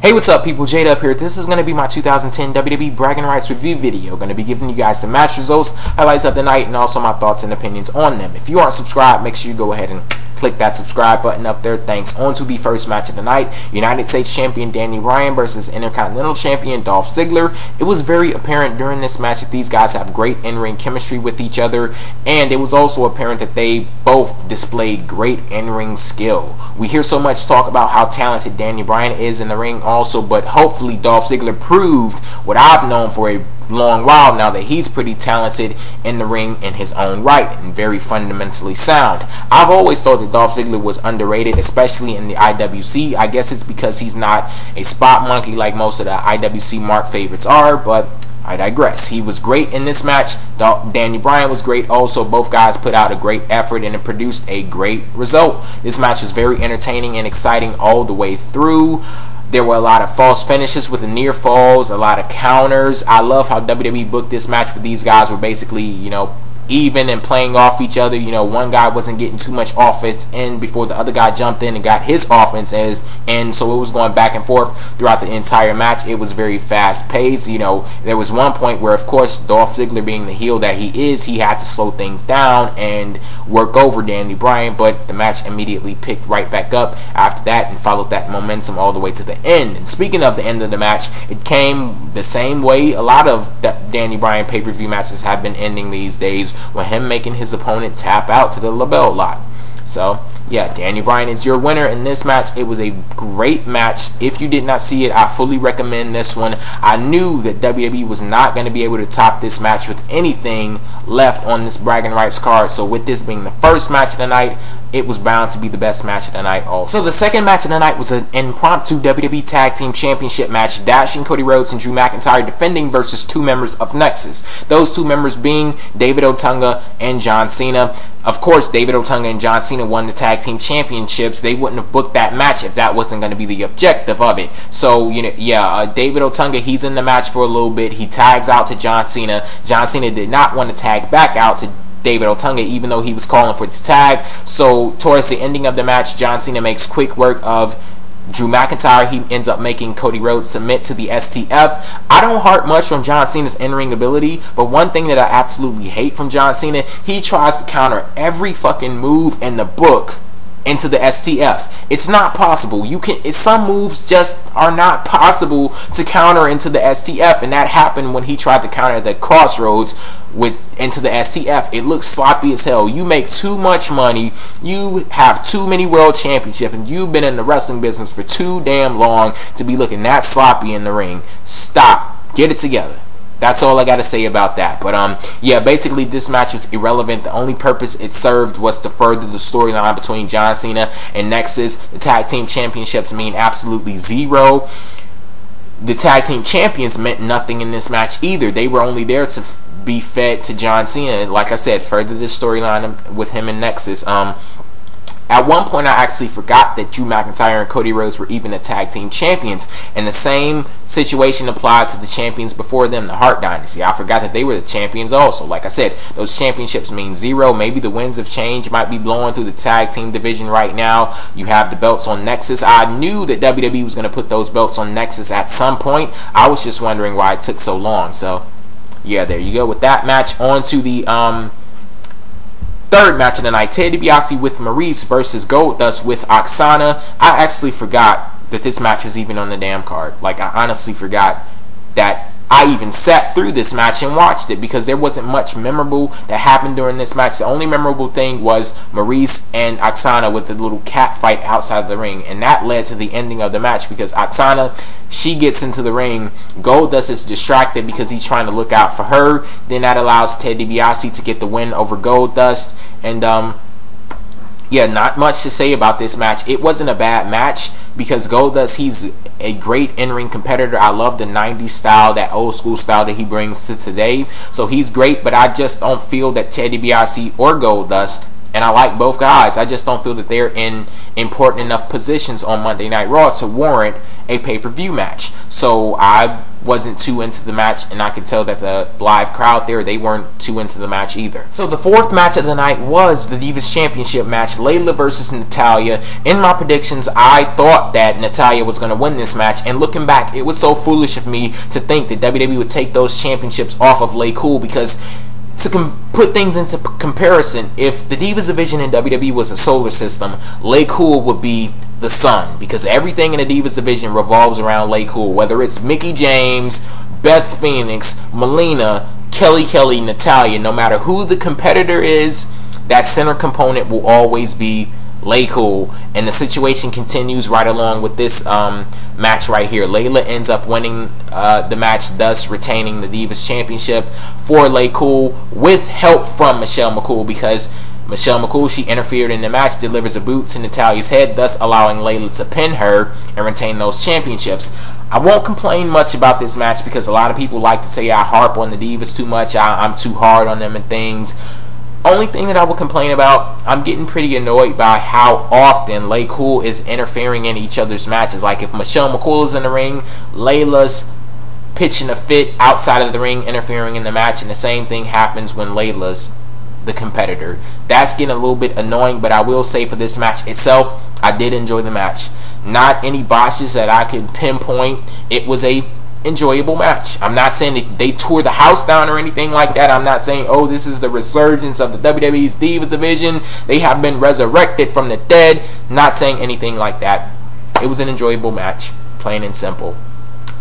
Hey, what's up, people? JayDub here. This is going to be my 2010 WWE Bragging Rights review video. Going to be giving you guys some match results, highlights of the night, and also my thoughts and opinions on them. If you aren't subscribed, make sure you go ahead and click that subscribe button up there. Thanks. On to the first match of the night. United States Champion Bryan versus Intercontinental Champion Dolph Ziggler. It was very apparent during this match that these guys have great in-ring chemistry with each other, and it was also apparent that they both displayed great in-ring skill. We hear so much talk about how talented Bryan is in the ring also, but hopefully Dolph Ziggler proved what I've known for a long while now, that he's pretty talented in the ring in his own right and very fundamentally sound. I've always thought that Dolph Ziggler was underrated, especially in the IWC. I guess it's because he's not a spot monkey like most of the IWC mark favorites are, but I digress. He was great in this match. Bryan was great also. Both guys put out a great effort and it produced a great result. This match was very entertaining and exciting all the way through. There were a lot of false finishes with the near falls, a lot of counters. I love how WWE booked this match with these guys were basically, even and playing off each other. One guy wasn't getting too much offense in before the other guy jumped in and got his offense in, so it was going back and forth throughout the entire match. It was very fast paced. There was one point where, of course, Dolph Ziggler, being the heel that he is, he had to slow things down and work over Bryan, but the match immediately picked right back up after that and followed that momentum all the way to the end. And speaking of the end of the match, it came the same way a lot of Bryan pay-per-view matches have been ending these days, with him making his opponent tap out to the label lock. So, yeah, Bryan is your winner in this match. It was a great match. If you did not see it, I fully recommend this one. I knew that WWE was not going to be able to top this match with anything left on this Bragging Rights card. So with this being the first match of the night, it was bound to be the best match of the night also. So the second match of the night was an impromptu WWE Tag Team Championship match. Cody Rhodes and Drew McIntyre defending versus two members of Nexus. Those two members being Otunga and John Cena. Of course, Otunga and John Cena won the Tag Team Championships. They wouldn't have booked that match if that wasn't going to be the objective of it. So, Otunga, he's in the match for a little bit. He tags out to John Cena. John Cena did not want to tag back out to Otunga, even though he was calling for the tag. So towards the ending of the match, John Cena makes quick work of Drew McIntyre. He ends up making Cody Rhodes submit to the STF. I don't harp much on John Cena's in-ring ability, but one thing that I absolutely hate from John Cena, he tries to counter every fucking move in the book into the STF. It's not possible. Some moves just are not possible to counter into the STF, and that happened when he tried to counter the Crossroads into the STF. It looks sloppy as hell. You make too much money, you have too many world championships, and you've been in the wrestling business for too damn long to be looking that sloppy in the ring. Stop. Get it together. That's all I got to say about that. But, yeah, basically this match was irrelevant. The only purpose it served was to further the storyline between John Cena and Nexus. The Tag Team Championships mean absolutely zero. The Tag Team Champions meant nothing in this match either. They were only there to be fed to John Cena. Like I said, further the storyline with him and Nexus. At one point, I actually forgot that Drew McIntyre and Cody Rhodes were even the Tag Team Champions, and the same situation applied to the champions before them, the Hart Dynasty. I forgot that they were the champions also. Like I said, those championships mean zero. Maybe the winds of change might be blowing through the tag team division right now. You have the belts on Nexus. I knew that WWE was going to put those belts on Nexus at some point. I was just wondering why it took so long. So, yeah, there you go with that match. On to the third match of the night, DiBiase with Maryse versus Goldust with Aksana. I actually forgot that this match was even on the damn card. Like, I honestly forgot that I even sat through this match and watched it, because there wasn't much memorable that happened during this match. The only memorable thing was Maryse and Aksana with the little cat fight outside of the ring, and that led to the ending of the match, because Aksana, she gets into the ring. Goldust is distracted because he's trying to look out for her. Then that allows DiBiase to get the win over Goldust. And yeah, not much to say about this match. It wasn't a bad match, because Goldust, he's a great in-ring competitor. I love the 90s style, that old school style that he brings to today. So he's great, but I just don't feel that DiBiase or Goldust, and I like both guys, I just don't feel that they're in important enough positions on Monday Night Raw to warrant a pay-per-view match. So I wasn't too into the match, and I could tell that the live crowd there, they weren't too into the match either. So the fourth match of the night was the Divas Championship match, Layla versus Natalya. In my predictions, I thought that Natalya was going to win this match, and looking back, it was so foolish of me to think that WWE would take those championships off of Lay Cool, because to put things into comparison, if the Divas division in WWE was a solar system, Lay Cool would be the sun, because everything in the Divas division revolves around Lay Cool, whether it's Mickie James, Beth Phoenix, Melina, Kelly, Natalya. No matter who the competitor is, that center component will always be Lay Cool, and the situation continues right along with this match right here. Layla ends up winning the match, thus retaining the Divas Championship for Lay Cool with help from Michelle McCool, because Michelle McCool, she interfered in the match, delivers a boot to Natalya's head, thus allowing Layla to pin her and retain those championships. I won't complain much about this match because a lot of people like to say I harp on the Divas too much, I'm too hard on them and things. Only thing that I will complain about, I'm getting pretty annoyed by how often Lay Cool is interfering in each other's matches. Like if Michelle McCool is in the ring, Layla's pitching a fit outside of the ring, interfering in the match, and the same thing happens when Layla's the competitor. That's getting a little bit annoying, but I will say for this match itself, I did enjoy the match. Not any botches that I could pinpoint. It was a enjoyable match. I'm not saying that they tore the house down or anything like that. I'm not saying, oh, this is the resurgence of the WWE's Divas division. They have been resurrected from the dead. Not saying anything like that. It was an enjoyable match, plain and simple.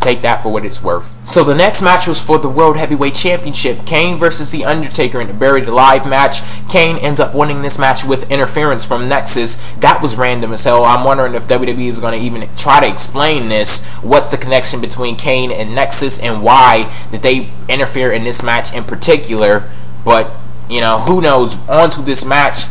Take that for what it's worth. So the next match was for the World Heavyweight Championship. Kane versus The Undertaker in a Buried Alive match. Kane ends up winning this match with interference from Nexus. That was random as hell. I'm wondering if WWE is going to even try to explain this. What's the connection between Kane and Nexus, and why did they interfere in this match in particular? But, you know, who knows. On to this match.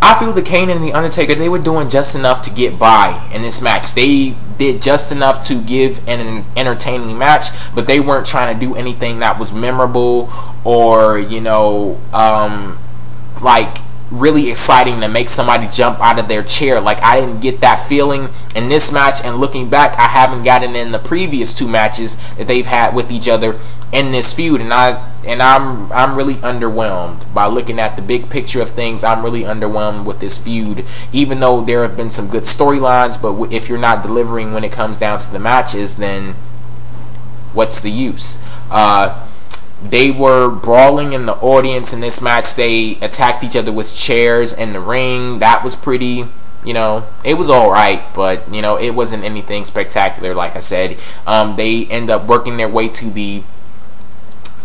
I feel that Kane and The Undertaker, they were doing just enough to get by in this match. They did just enough to give an entertaining match, but they weren't trying to do anything that was memorable or, you know, like really exciting to make somebody jump out of their chair. Like, I didn't get that feeling in this match, and looking back, I haven't gotten in the previous two matches that they've had with each other in this feud, and I'm really underwhelmed by looking at the big picture of things. I'm really underwhelmed with this feud, even though there have been some good storylines. But if you're not delivering when it comes down to the matches, then what's the use? They were brawling in the audience in this match. They attacked each other with chairs in the ring. That was pretty, you know, it was alright, but, you know, it wasn't anything spectacular, like I said. They end up working their way to the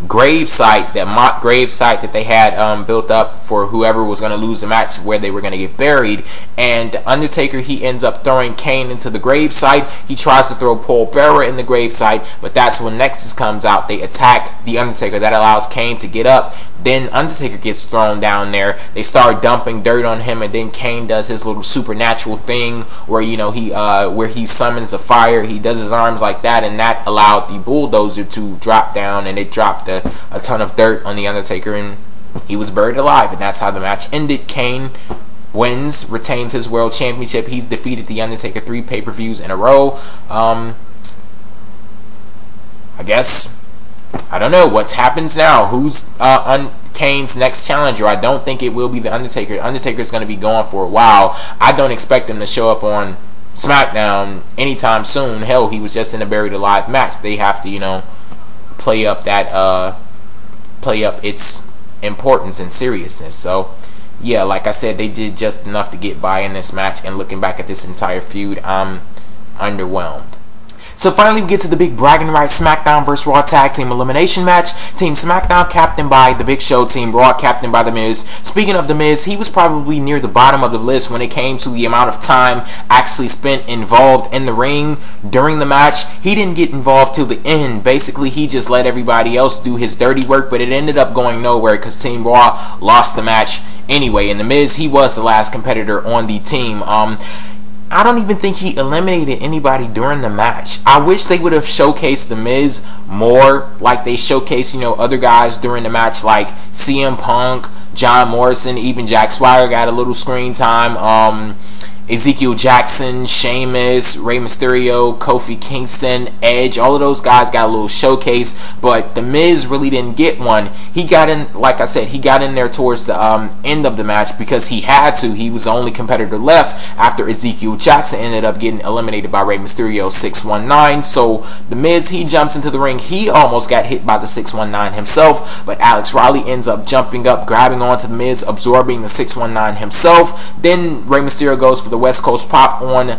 grave site, that mock grave site that they had built up for whoever was going to lose the match, where they were going to get buried. And Undertaker, he ends up throwing Kane into the grave site. He tries to throw Paul Bearer in the grave site, but that's when Nexus comes out. They attack the Undertaker. That allows Kane to get up. Then Undertaker gets thrown down there. They start dumping dirt on him, and then Kane does his little supernatural thing where, you know, where he summons a fire. He does his arms like that, and that allowed the bulldozer to drop down, and it dropped a ton of dirt on the Undertaker, and he was buried alive. And that's how the match ended. Kane wins, retains his world championship. He's defeated the Undertaker 3 pay-per-views in a row. I guess, I don't know what happens now. Who's Kane's next challenger? I don't think it will be the Undertaker. Undertaker's going to be gone for a while. I don't expect him to show up on SmackDown anytime soon. Hell, he was just in a Buried Alive match. They have to, you know, play up its importance and seriousness. So yeah, like I said, they did just enough to get by in this match, and looking back at this entire feud, I'm underwhelmed. So finally, we get to the big Bragging Rights SmackDown vs. Raw Tag Team Elimination match. Team SmackDown captained by The Big Show. Team Raw captained by The Miz. Speaking of The Miz, he was probably near the bottom of the list when it came to the amount of time actually spent involved in the ring during the match. He didn't get involved till the end. Basically, he just let everybody else do his dirty work, but it ended up going nowhere because Team Raw lost the match anyway. And The Miz, he was the last competitor on the team. I don't even think he eliminated anybody during the match. I wish they would have showcased The Miz more like they showcased, you know, other guys during the match, like CM Punk, John Morrison, even Jack Swagger got a little screen time. Ezekiel Jackson, Sheamus, Rey Mysterio, Kofi Kingston, Edge, all of those guys got a little showcase, but The Miz really didn't get one. He got in, like I said, he got in there towards the end of the match because he had to. He was the only competitor left after Ezekiel Jackson ended up getting eliminated by Rey Mysterio 619. So The Miz, he jumps into the ring. He almost got hit by the 619 himself, but Alex Riley ends up jumping up, grabbing onto The Miz, absorbing the 619 himself. Then Rey Mysterio goes for the West Coast pop on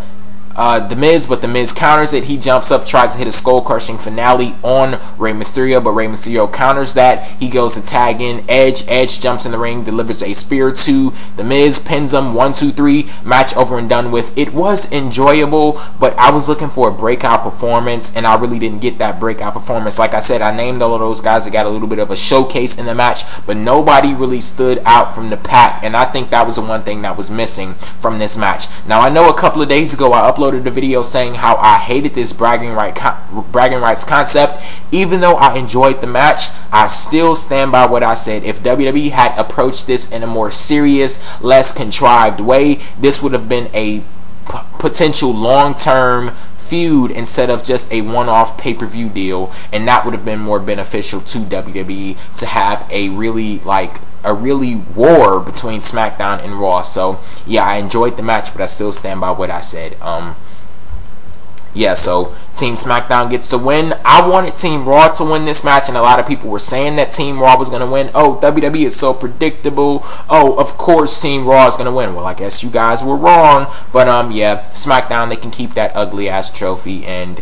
The Miz, but The Miz counters it. He jumps up, tries to hit a skull-crushing finale on Rey Mysterio, but Rey Mysterio counters that. He goes to tag in Edge. Edge jumps in the ring, delivers a spear to The Miz, pins him, 1, 2, 3, match over and done with. It was enjoyable, but I was looking for a breakout performance, and I really didn't get that breakout performance. Like I said, I named all of those guys that got a little bit of a showcase in the match, but nobody really stood out from the pack, and I think that was the one thing that was missing from this match. Now, I know a couple of days ago I uploaded a video saying how I hated this bragging rights concept. Even though I enjoyed the match, I still stand by what I said. If WWE had approached this in a more serious, less contrived way, this would have been a potential long-term feud instead of just a one-off pay-per-view deal, and that would have been more beneficial to WWE to have a really war between SmackDown and Raw. So yeah, I enjoyed the match, but I still stand by what I said. Yeah, so Team SmackDown gets the win. I wanted Team Raw to win this match, and a lot of people were saying that Team Raw was going to win. Oh, WWE is so predictable. Oh, of course Team Raw is going to win. Well, I guess you guys were wrong. But yeah, SmackDown, they can keep that ugly-ass trophy. And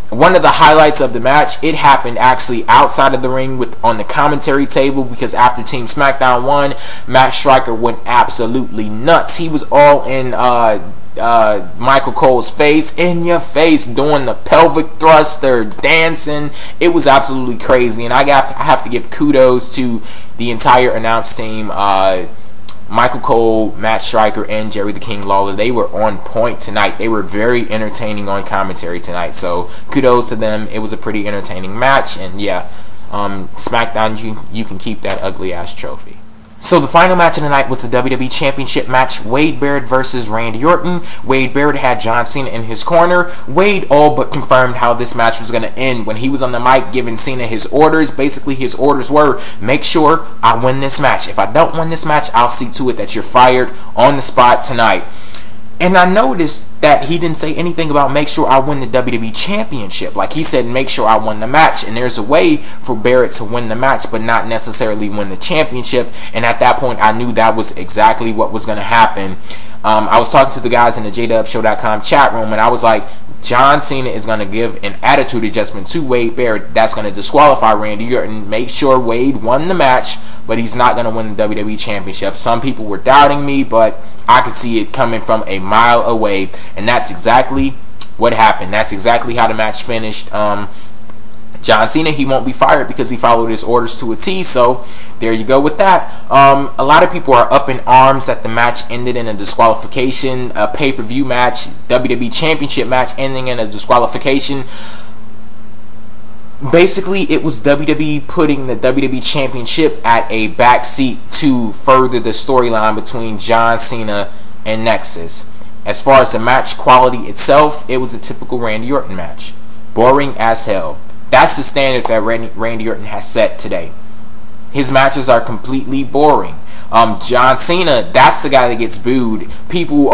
one of the highlights of the match, it happened actually outside of the ring on the commentary table, because after Team SmackDown won, Matt Striker went absolutely nuts. He was all in Michael Cole's face, in your face, doing the pelvic thruster, dancing. It was absolutely crazy, and I have to give kudos to the entire announce team. Michael Cole, Matt Striker, and Jerry the King Lawler, they were on point tonight. They were very entertaining on commentary tonight, so kudos to them. It was a pretty entertaining match, and yeah, SmackDown, you can keep that ugly ass trophy. So the final match of the night was the WWE Championship match, Wade Barrett versus Randy Orton. Wade Barrett had John Cena in his corner. Wade all but confirmed how this match was going to end when he was on the mic giving Cena his orders. Basically, his orders were, make sure I win this match. If I don't win this match, I'll see to it that you're fired on the spot tonight. And I noticed that he didn't say anything about make sure I win the WWE Championship. Like, he said make sure I win the match. And there's a way for Barrett to win the match but not necessarily win the championship. And at that point, I knew that was exactly what was going to happen. I was talking to the guys in the JayDubShow.com chat room, and I was like, John Cena is going to give an attitude adjustment to Wade Barrett that's going to disqualify Randy Orton. Make sure Wade won the match, but he's not going to win the WWE Championship. Some people were doubting me, but I could see it coming from a mile away, and that's exactly what happened. That's exactly how the match finished. John Cena, he won't be fired because he followed his orders to a T, so there you go with that. A lot of people are up in arms that the match ended in a disqualification, a pay-per-view match, WWE Championship match ending in a disqualification. Basically, it was WWE putting the WWE Championship at a backseat to further the storyline between John Cena and Nexus. As far as the match quality itself, it was a typical Randy Orton match. Boring as hell. That's the standard that Randy Orton has set today. His matches are completely boring. John Cena, that's the guy that gets booed. People,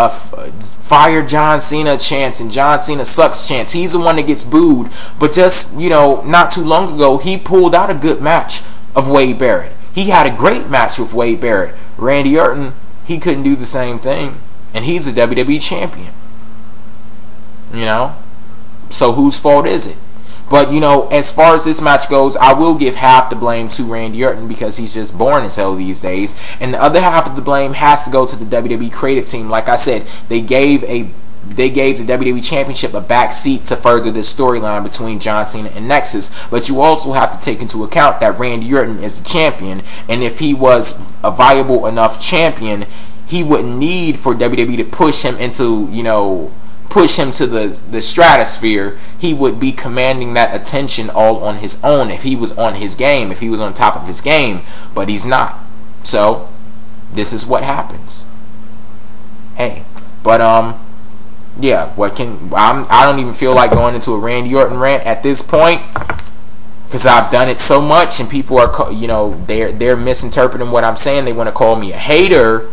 fire John Cena chants and John Cena sucks chants. He's the one that gets booed. But just, not too long ago, he pulled out a good match of Wade Barrett. He had a great match with Wade Barrett. Randy Orton, he couldn't do the same thing. And he's a WWE champion. So whose fault is it? But, as far as this match goes, I will give half the blame to Randy Orton because he's just boring as hell these days. And the other half of the blame has to go to the WWE creative team. Like I said, they gave the WWE Championship a backseat to further the storyline between John Cena and Nexus. But you also have to take into account that Randy Orton is a champion. And if he was a viable enough champion, he wouldn't need for WWE to push him into, push him to the stratosphere. He would be commanding that attention all on his own if he was on his game, if he was on top of his game, but he's not. So this is what happens. Hey, But yeah, I don't even feel like going into a Randy Orton rant at this point, because I've done it so much, and people are, you know, they're misinterpreting what I'm saying. They want to call me a hater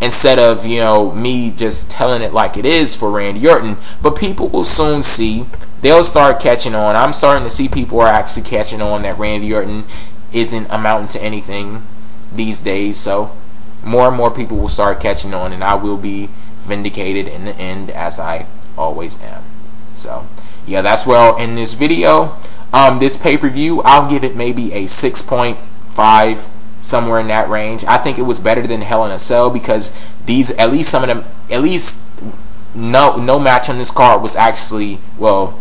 instead of, you know, me just telling it like it is for Randy Orton. But people will soon see. They'll start catching on. I'm starting to see people are actually catching on that Randy Orton isn't amounting to anything these days. So more and more people will start catching on, and I will be vindicated in the end, as I always am. So yeah, that's where I'll end this video. This pay-per-view, I'll give it maybe a 6.5, somewhere in that range. I think it was better than Hell in a Cell, because these, at least some of them, at least no match on this card was actually, well,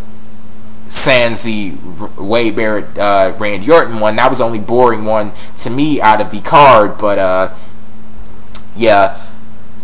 sans the Wade Barrett Randy Orton one. That was the only boring one to me out of the card. But yeah,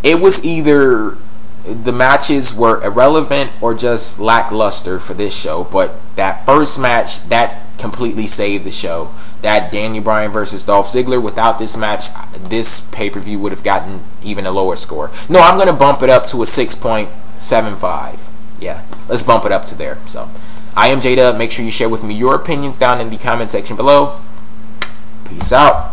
it was either the matches were irrelevant or just lackluster for this show. But that first match, that completely saved the show. That Daniel Bryan versus Dolph Ziggler, without this match, this pay-per-view would have gotten even a lower score. No, I'm going to bump it up to a 6.75. Yeah, let's bump it up to there. So I am JayDub. Make sure you share with me your opinions down in the comment section below. Peace out.